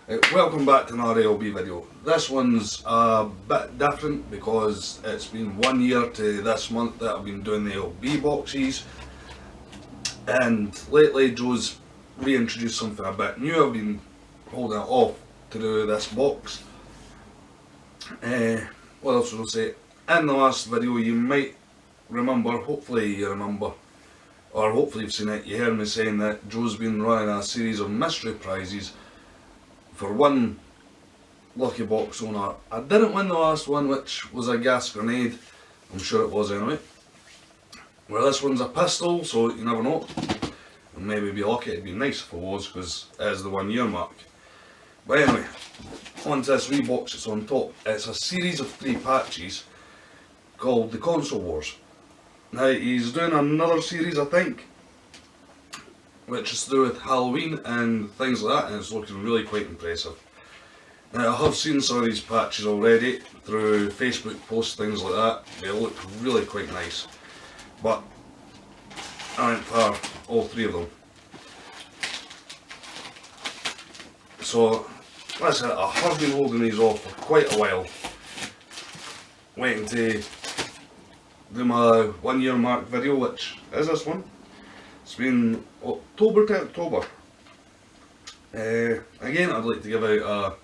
Welcome back to another Aob video. This one's a bit different because it's been 1 year to this month that I've been doing the Aob boxes, and lately Joe's reintroduced something a bit new. I've been holding it off to do this box. What else was I say? In the last video you might remember, hopefully you remember, or hopefully you've seen it, you heard me saying that Joe's been running a series of mystery prizes for one lucky box owner. I didn't win the last one, which was a gas grenade. I'm sure it was anyway. Well, this one's a pistol, so you never know. And maybe be lucky. It'd be nice if it was, because it is the 1 year mark. But anyway, on to this wee box that's on top. It's a series of 3 patches called the Console Wars. Now he's doing another series, I think, which is to do with Halloween and things like that, and it's looking really quite impressive. Now I have seen some of these patches already through Facebook posts, things like that. They look really quite nice, but I went for all 3 of them. So that's it. I have been holding these off for quite a while, waiting to do my 1 year mark video, which is this one. It's been October to October. Again, I'd like to give out a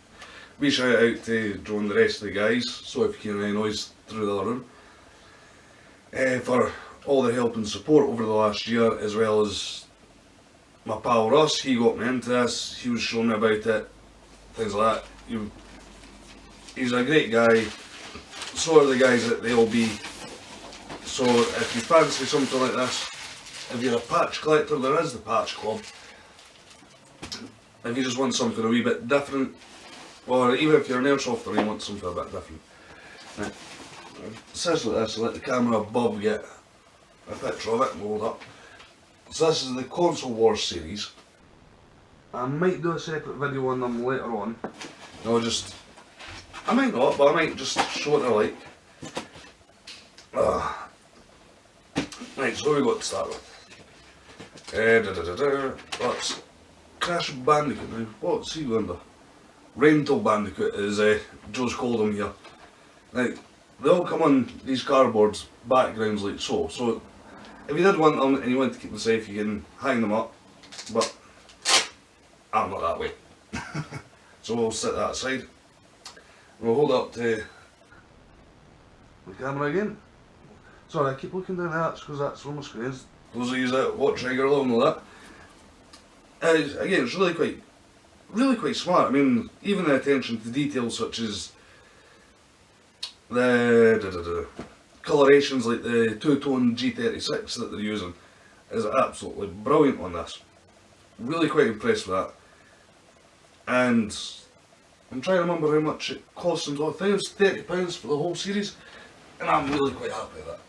wee shout out to Joe and the rest of the guys, so if you can hear any noise through the other room, for all the help and support over the last year, as well as my pal Russ. He got me into this, he was showing me about it, things like that. He's a great guy, so are the guys at the LB. So if you fancy something like this, if you're a patch collector, there is the Patch Club. If you just want something a wee bit different, or even if you're an airsofter and you want something a bit different. Right. It says like this, let the camera above get a picture of it and hold up. So this is the Console Wars series. I might do a separate video on them later on. I might not, but I might just show what they're like. Right, so what have we got to start with? That's Crash Bandicoot. Now, what's he under? Rental Bandicoot is Joe's called him here. Now, they all come on these cardboard backgrounds like so. So if you did want them and you want to keep them safe, you can hang them up. But I'm not that way. So we'll set that aside. We'll hold up to the camera again. Sorry, I keep looking down at that because that's where my screen is. Those of you that watch regularly know that. Again, it's really quite smart. I mean, even the attention to detail, such as the colorations, like the two-tone G36 that they're using, is absolutely brilliant on this. Really quite impressed with that. And I'm trying to remember how much it costs them. I think it was £30 for the whole series, and I'm really quite happy with that.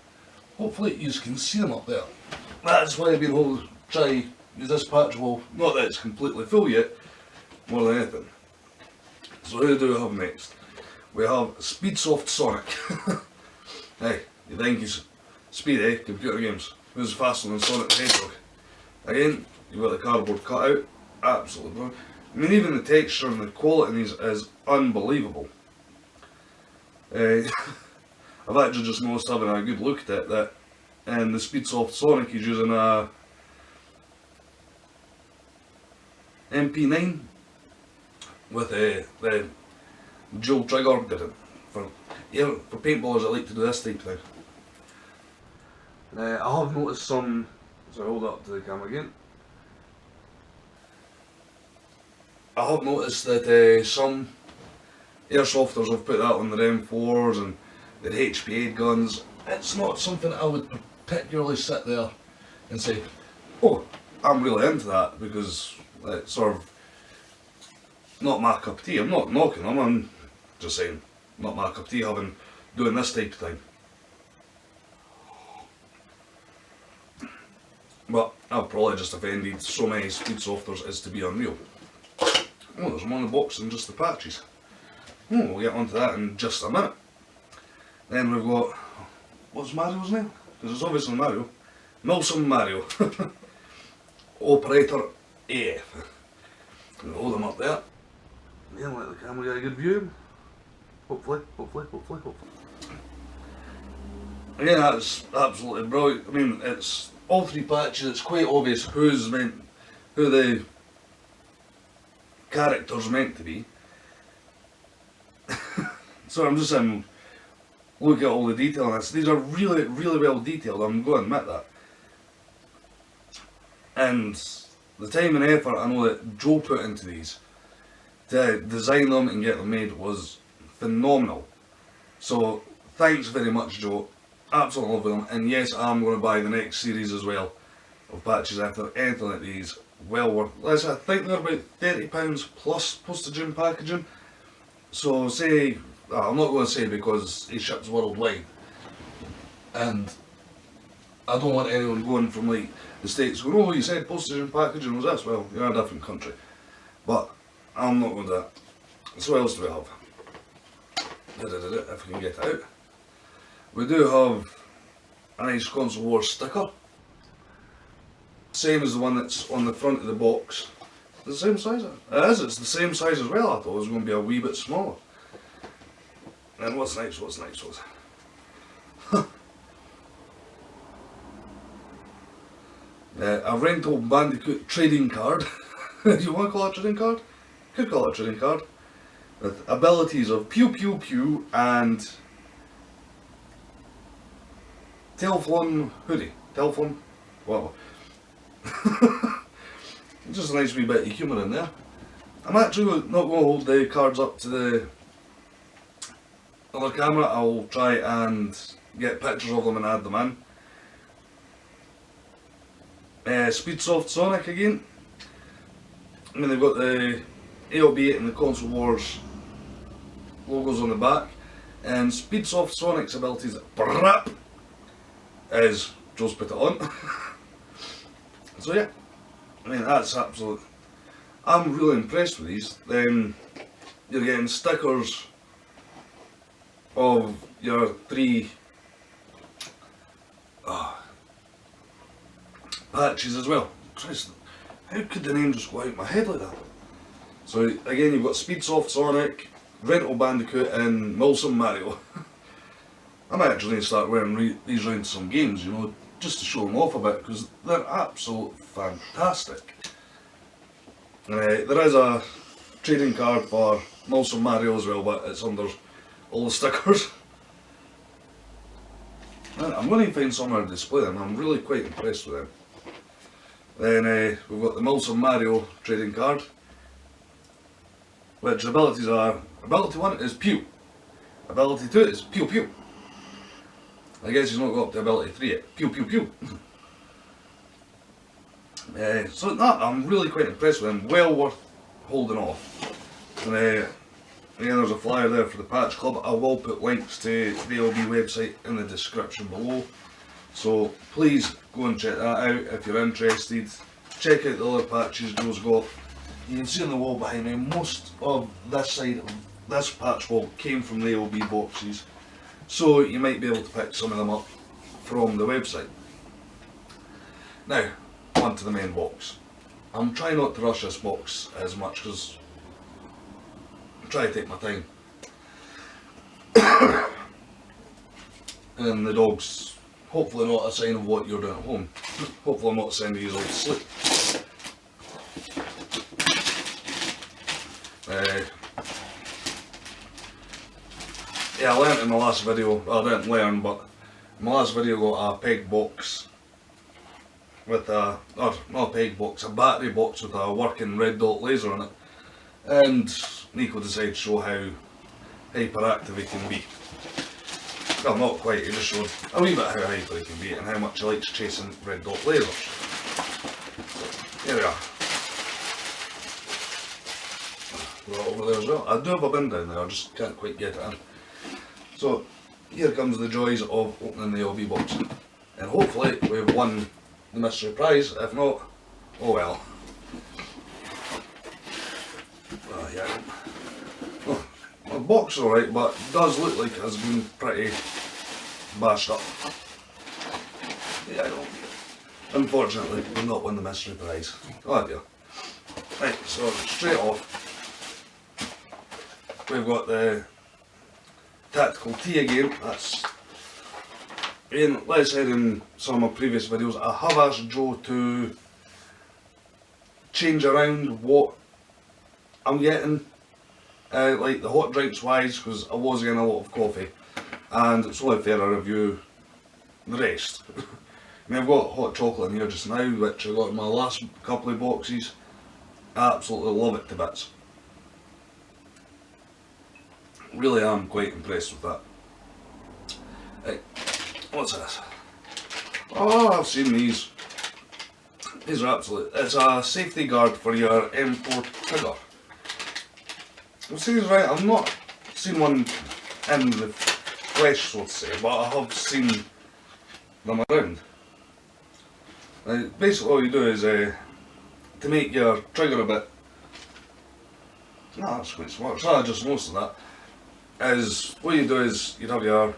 Hopefully you can see them up there. That's why I've been trying to use this patch. Well, not that it's completely full yet, more than anything. So who do we have next? We have Speedsoft Sonic. Hey, you think he's speedy, computer games. Who's faster than Sonic the Hedgehog? Again, you've got the cardboard cut out. Absolutely brilliant. I mean, even the texture and the quality in these is unbelievable. I've actually just noticed, having a good look at it, that in the Speedsoft Sonic he's using a MP9 with the dual trigger. For paintballers that like to do this type of thing. I have noticed some, so I hold it up to the camera again. I have noticed that some airsofters have put that on their M4s and their HP8 guns. It's not something I would particularly sit there and say, oh, I'm really into that, because it's sort of not my cup of tea. I'm not knocking them, I'm just saying, not my cup of tea doing this type of thing. But I've probably just offended so many Speedsofters as to be unreal. Oh, there's more in the box than just the patches. Oh, we'll get onto that in just a minute. Then we've got, what's Mario's name? Because it's obviously Mario. Milsom Mario. Operator AF. We'll hold him up there. Yeah, let the camera get a good view. Hopefully. Again, that's absolutely brilliant. I mean, it's all three patches. It's quite obvious who the character's meant to be. So I'm just look at all the detail on this. These are really, really well detailed. I'm going to admit that. And the time and effort I know that Joe put into these to design them and get them made was phenomenal. So thanks very much, Joe. Absolutely love them. And yes, I'm going to buy the next series as well of patches after anything like these. Well worth. I think they're about £30 plus postage and packaging. So say, I'm not going to say because he ships worldwide, and I don't want anyone going from like the States going, oh, you said postage and packaging was this. Well, you're in a different country, but I'm not going to do that. So what else do we have? If we can get it out, we do have a nice Console Wars sticker, same as the one that's on the front of the box. The same size? It is, it's the same size as well. I thought it was going to be a wee bit smaller. And what's next? A rental Bandicoot trading card. Do you want to call it a trading card? Could call it a trading card. With abilities of pew pew pew and Teleflon hoodie. Teleflon? Whatever. Just a nice wee bit of humour in there. I'm actually not going to hold the cards up to the other camera. I'll try and get pictures of them and add them in. Speedsoft Sonic again. I mean, they've got the Aob and the Console Wars logos on the back. And Speedsoft Sonic's abilities, as Joe's put it on. So yeah. I mean, that's absolute. I'm really impressed with these. Then you're getting stickers of your three patches as well. Christ, how could the name just go out of my head like that? So again, you've got Speedsoft Sonic, Rental Bandicoot, and Milsim Mario. I might actually need to start wearing these around to some games, you know, just to show them off a bit, because they're absolutely fantastic. There is a trading card for Milsim Mario as well, but it's under all the stickers. I'm going to find somewhere to display them. I'm really quite impressed with them. Then we've got the Milsim Mario trading card, which abilities are, ability 1 is pew, ability 2 is pew pew. I guess he's not got up to ability 3 yet. Pew pew pew. So no, I'm really quite impressed with him. Well worth holding off. And again, there's a flyer there for the Patch Club. I will put links to the Aob website in the description below. So please go and check that out if you're interested. Check out the other patches Joe's got. You can see on the wall behind me, most of this side of this patch wall came from the Aob boxes. So you might be able to pick some of them up from the website. Now, on to the main box. I'm trying not to rush this box as much because I'm trying to take my time. And the dog's hopefully not a sign of what you're doing at home. Hopefully I'm not sending you all to sleep. Yeah, I learnt in my last video, well, I didn't learn, but in my last video got a peg box with a, or not a peg box, a battery box with a working red dot laser on it. And Nico decided to show how hyperactive he can be. Well, not quite, he just showed a wee bit how hyper he can be and how much he likes chasing red dot lasers. So, here we are. We're over there as well. I do have a bin down there, I just can't quite get it in. So, here comes the joys of opening the Aob box. And hopefully we've won the mystery prize, if not, oh well. Yeah. Oh, the box is alright, but it does look like it has been pretty bashed up. Yeah, unfortunately, we've not won the mystery prize. Oh dear. Right, so straight off, we've got the tactical tee again. That's, again, like I said in some of my previous videos, I have asked Joe to change around what I'm getting, like the hot drinks wise, because I was getting a lot of coffee, and it's only fair I review the rest. I mean, I've got hot chocolate in here just now, which I got in my last couple of boxes. I absolutely love it to bits. Really am quite impressed with that. Right, what's this? Oh, I've seen these. These are absolute. It's a safety guard for your M4 trigger. I'm saying this right, I've not seen one in the flesh, so to say, but I have seen them around. Now, basically all you do is, to make your trigger a bit, that's quite smart, so I just most of that, is what you do is you'd have your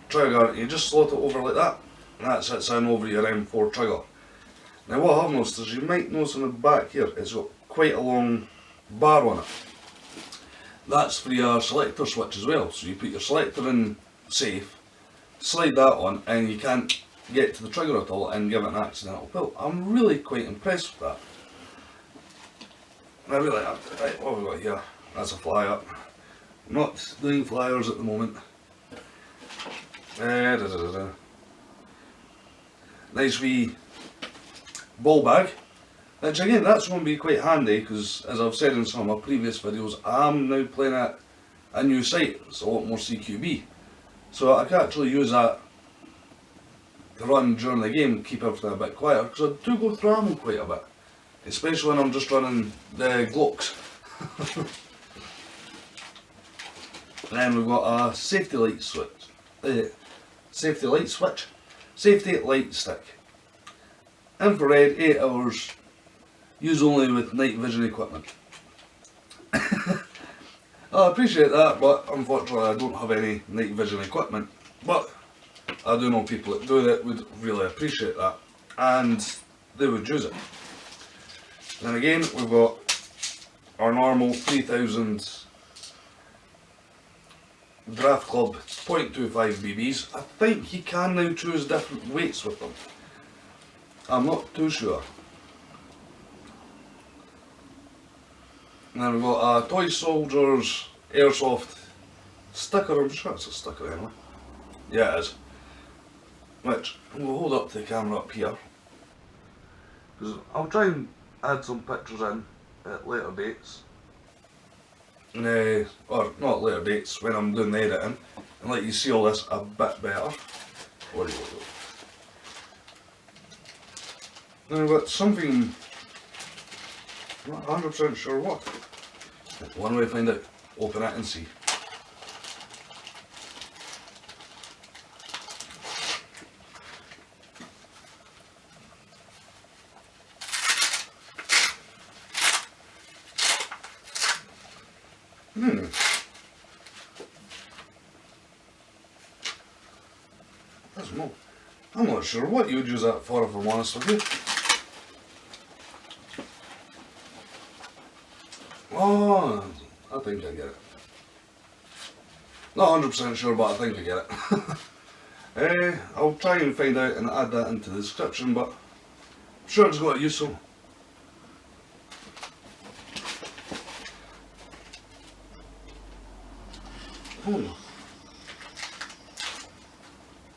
trigger, you just slot it over like that, and that sits in over your M4 trigger. Now what I've noticed is you might notice on the back here, it's got quite a long bar on it. That's for your selector switch as well, so you put your selector in safe, slide that on, and you can't get to the trigger at all and give it an accidental pull. I'm really quite impressed with that. I really am. Right, what have we got here? That's a fly up. I'm not doing flyers at the moment. Nice wee ball bag, which again, that's going to be quite handy because, as I've said in some of my previous videos, I'm now playing at a new site. It's a lot more CQB, so I can actually use that to run during the game, keep everything a bit quieter, because I do go through ammo quite a bit, especially when I'm just running the Glocks. Then we've got a safety light switch, safety light stick, infrared, 8 hours, use only with night vision equipment. I appreciate that, but unfortunately I don't have any night vision equipment, but I do know people that do that would really appreciate that, and they would use it. Then again, we've got our normal 3000 Draft Club 0.25 BBs. I think you can now choose different weights with them. I'm not too sure. And then we've got a Toy Soldiers Airsoft sticker. I'm sure it's a sticker anyway. Yeah, it is. Which we'll hold up to the camera up here, because I'll try and add some pictures in at later dates. Or not later dates, when I'm doing the editing, and let you see all this a bit better. What do you do? Now I've got something, I'm not 100% sure what. One way to find out, open it and see. That's more. I'm not sure what you would use that for, if I'm honest with you. Oh, I think I get it. Not 100% sure, but I think I get it. I'll try and find out and add that into the description, but I'm sure it's got a use. So. Oh.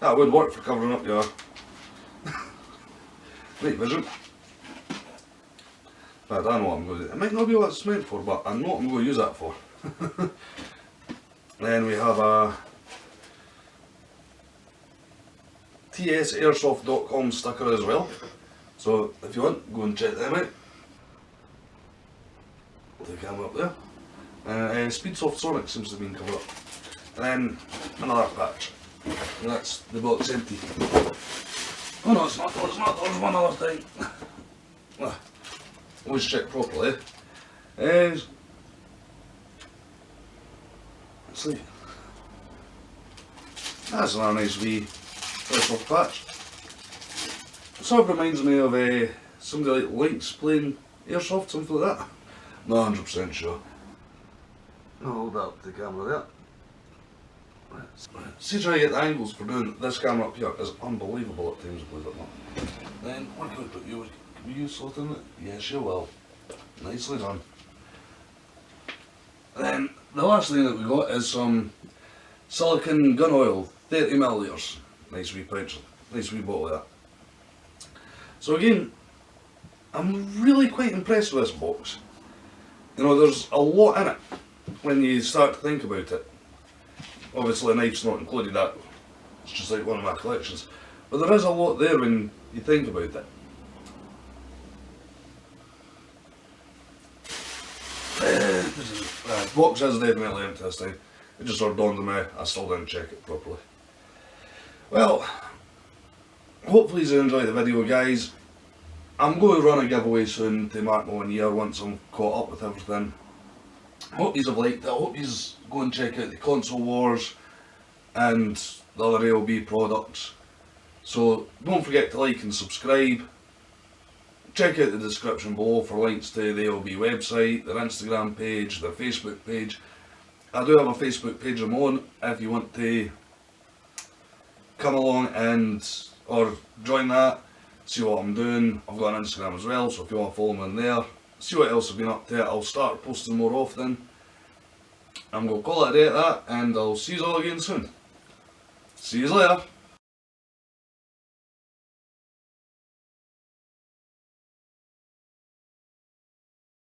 That would work for covering up your night vision. But I know what I'm going to do. It might not be what it's meant for, but I know what I'm going to use that for. Then we have a tsairsoft.com sticker as well. So if you want, go and check them out. Put the camera up there. Speedsoft Sonic seems to have been covered up. And then another patch. And that's the box empty. Oh no, it's not, there's one other thing. Well, always check properly. Let's see. That's a nice wee Airsoft patch. It sort of reminds me of somebody like Lynx playing Airsoft, something like that. Not 100% sure. I'll hold that up to the camera there. See, try to get the angles for doing this camera up here is unbelievable at times, believe it or not. Then we're going to put you, can you slot in it? Yes, you will. Nicely done. Then the last thing that we got is some silicone gun oil, 30 millilitres. Nice wee pouch, nice wee bottle of that. So again, I'm really quite impressed with this box. You know, there's a lot in it when you start to think about it. Obviously a knife's not included, that it's just like one of my collections. But there is a lot there when you think about it. The box is definitely empty this time. It just sort of dawned on me, I still didn't check it properly. Well, hopefully you enjoyed the video, guys. I'm going to run a giveaway soon to mark my 1 year once I'm caught up with everything. Hope you have liked it. I hope you go and check out the Console Wars and the other Aob products. So don't forget to like and subscribe. Check out the description below for links to the Aob website, their Instagram page, their Facebook page. I do have a Facebook page of my own if you want to come along and or join that, see what I'm doing. I've got an Instagram as well, so if you want to follow me in there, see what else I've been up to. I'll start posting more often. I'm going to call it a day at that, and I'll see you all again soon. See you later.